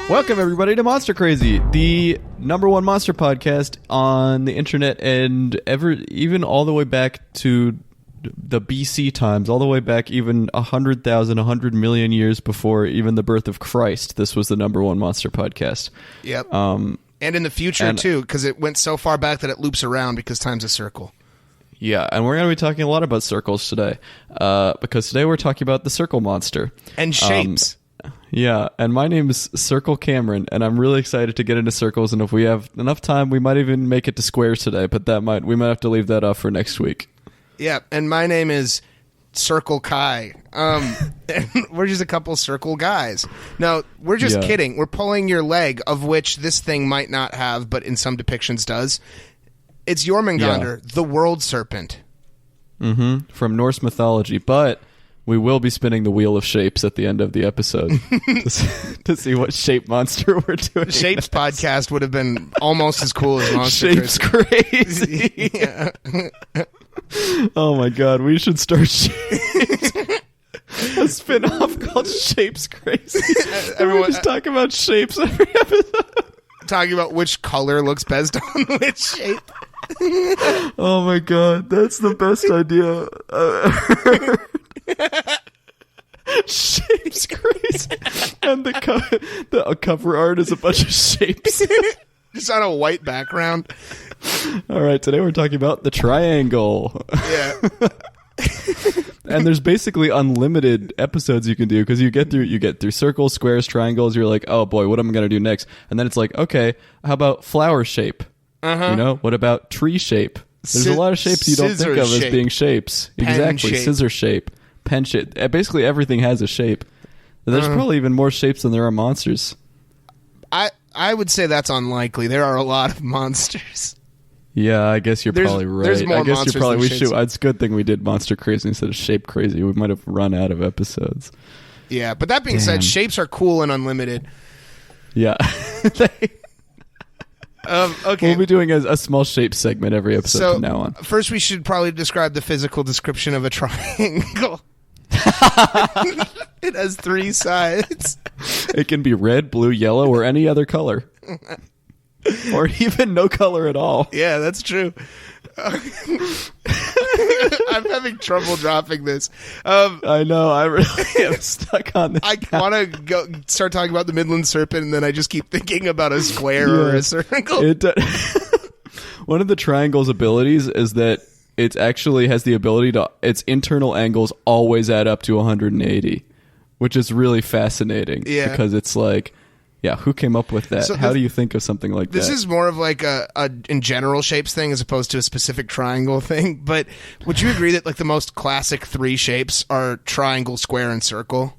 Welcome, everybody, to Monster Crazy, the number one monster podcast on the internet, and even all the way back to the BC times, all the way back even 100,000, 100 million years before even the birth of Christ. This was the number one monster podcast. Yep. And in the future, too, because it went so far back that it loops around because time's a circle. Yeah, and we're going to be talking a lot about circles today, because today we're talking about the circle monster. And shapes. Yeah, and my name is Circle Cameron, and I'm really excited to get into circles, and if we have enough time, we might even make it to squares today, but we might have to leave that off for next week. Yeah, and my name is Circle Kai. And we're just a couple circle guys. No, we're just kidding. We're pulling your leg, of which this thing might not have, but in some depictions does. It's Jormungandr, the world serpent. Mm-hmm. From Norse mythology, but we will be spinning the wheel of shapes at the end of the episode to see what shape monster we're doing. Shapes podcast would have been almost as cool as Monster Shapes Crazy. Yeah. Oh my god, we should start a spin-off called Shapes Crazy. Everyone just talk about shapes every episode. Talking about which color looks best on which shape. Oh my god, that's the best idea Shapes Crazy. And the cover art is a bunch of shapes. Just on a white background. Alright, today we're talking about the triangle. Yeah. And there's basically unlimited episodes you can do, because you get through circles, squares, triangles. You're like, oh boy, what am I going to do next? And then it's like, okay, how about flower shape? Uh-huh. You know, what about tree shape? There's a lot of shapes you don't think of as being shapes. Exactly, shape. Scissor shape, pen shape. Basically everything has a shape. There's probably even more shapes than there are monsters. I would say that's unlikely. There are a lot of monsters. Yeah, I guess you're probably right. There's more monsters than shapes. It's a good thing we did Monster Crazy instead of Shape Crazy. We might have run out of episodes. Yeah, but that being said, shapes are cool and unlimited. Yeah. Okay. We'll be doing a small shape segment every episode from now on. First, we should probably describe the physical description of a triangle. It has three sides. It can be red, blue, yellow, or any other color. Or even no color at all. Yeah, that's true. I'm having trouble dropping this. I know. I really am stuck on this. I want to go start talking about the Midland Serpent, and then I just keep thinking about a square or a circle. One of the triangle's abilities is that it actually has the ability to... Its internal angles always add up to 180, which is really fascinating. Yeah. Because it's like... Yeah, who came up with that? How do you think of something like that? This is more of like a in general shapes thing as opposed to a specific triangle thing. But would you agree that like the most classic three shapes are triangle, square, and circle?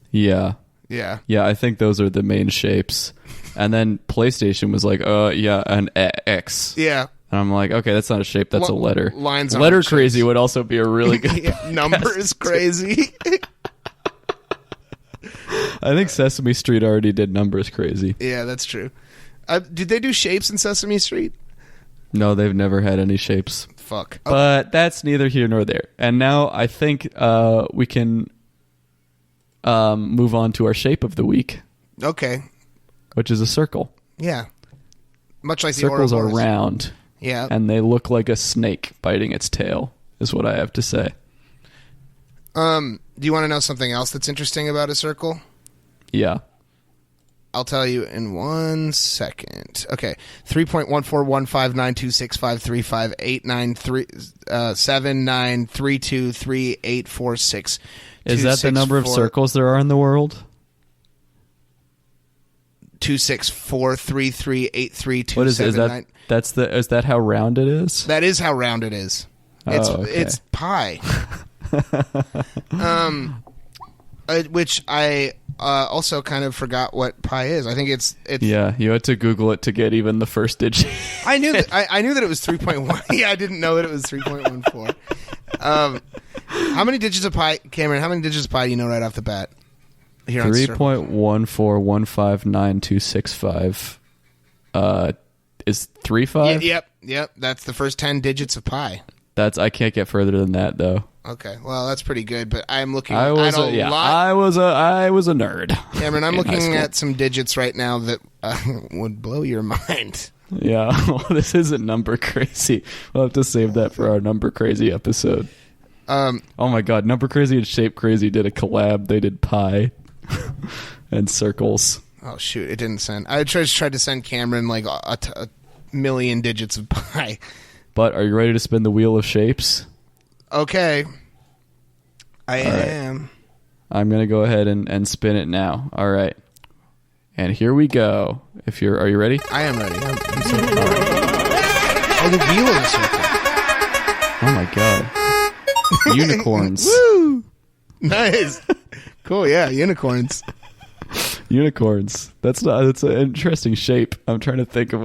Yeah. Yeah. Yeah, I think those are the main shapes. And then PlayStation was like, an X. Yeah. And I'm like, okay, that's not a shape, that's a letter. Lines Letter Crazy would also be a really good Numbers Crazy. I think Sesame Street already did Numbers Crazy. Yeah, that's true. Did they do shapes in Sesame Street? No, they've never had any shapes. Fuck. But that's neither here nor there. And now I think we can move on to our shape of the week. Okay. Which is a circle. Yeah. Much like circles the are round. Yeah. And they look like a snake biting its tail, is what I have to say. Do you want to know something else that's interesting about a circle? Yeah. I'll tell you in 1 second. Okay. 3.141592653589379323846. Is that the number of circles there are in the world? 264338327. What is it? Is that how round it is? That is how round it is. It's pi. Which I also kind of forgot what pi is. I think it's yeah. You had to Google it to get even the first digit. I knew that it was 3.1. Yeah, I didn't know that it was 3.14. How many digits of pi, Cameron? How many digits of pi do you know right off the bat? 3.1415926 is 35. Yep. That's the first 10 digits of pi. I can't get further than that though. Okay, well that's pretty good. But I'm looking I was at a lot. I was a nerd. Cameron, I'm in high looking school. at some digits right now that would blow your mind. Yeah, well, this isn't number crazy. We'll have to save that for our number crazy episode. Oh my god, Number Crazy and Shape Crazy did a collab. They did pi and circles. Oh shoot, it didn't send. I just tried to send Cameron like a million digits of pi. But are you ready to spin the wheel of shapes? Okay, I All right. am. I'm gonna go ahead and spin it now. All right, and here we go. Are you ready? I am ready. I'm so Oh, the wheel of the circle. Oh my god. Unicorns. Woo! Nice. Cool. Yeah, unicorns. Unicorns. That's an interesting shape. I'm trying to think of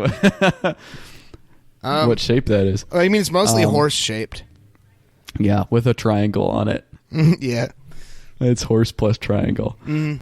what shape that is. I mean, it's mostly horse shaped. Yeah, with a triangle on it. Yeah. It's horse plus triangle.